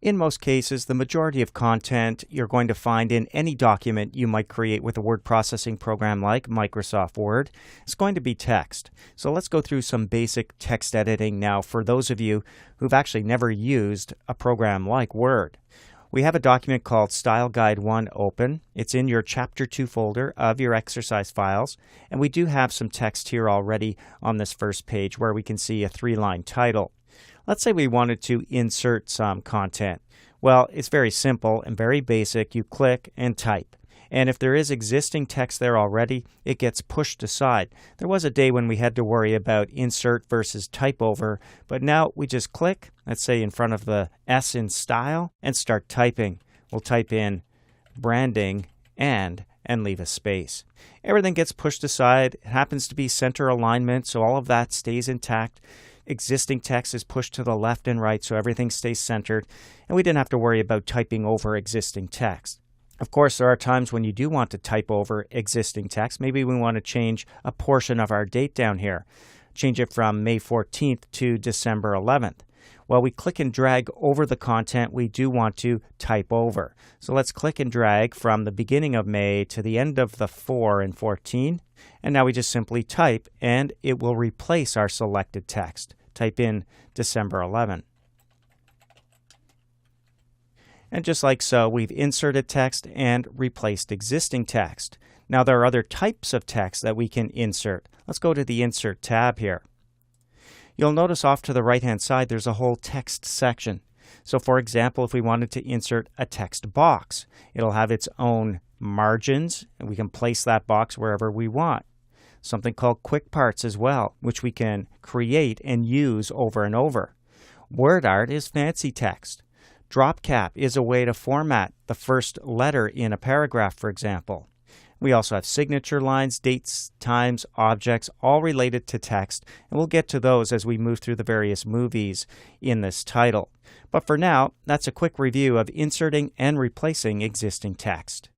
In most cases, the majority of content you're going to find in any document you might create with a word processing program like Microsoft Word is going to be text. So let's go through some basic text editing now for those of you who've actually never used a program like Word. We have a document called Style Guide 1 open. It's in your Chapter 2 folder of your exercise files, and we do have some text here already on this first page where we can see a 3-line title. Let's say we wanted to insert some content. Well, it's very simple and very basic. You click and type. And if there is existing text there already, it gets pushed aside. There was a day when we had to worry about insert versus type over, but now we just click, let's say in front of the S in style, and start typing. We'll type in branding and leave a space. Everything gets pushed aside. It happens to be center alignment, so all of that stays intact. Existing text is pushed to the left and right, so everything stays centered, and we didn't have to worry about typing over existing text. Of course, there are times when you do want to type over existing text. Maybe we want to change a portion of our date down here. Change it from May 14th to December 11th. Well, we click and drag over the content we do want to type over. So let's click and drag from the beginning of May to the end of the 4 and 14. And now we just simply type, and it will replace our selected text. Type in December 11. And just like so, we've inserted text and replaced existing text. Now there are other types of text that we can insert. Let's go to the Insert tab here. You'll notice off to the right-hand side there's a whole text section. So for example, if we wanted to insert a text box, it'll have its own margins, and we can place that box wherever we want. Something called quick parts as well, which we can create and use over and over. Word art is fancy text. Drop cap is a way to format the first letter in a paragraph, for example. We also have signature lines, dates, times, objects, all related to text, and we'll get to those as we move through the various movies in this title. But for now, that's a quick review of inserting and replacing existing text.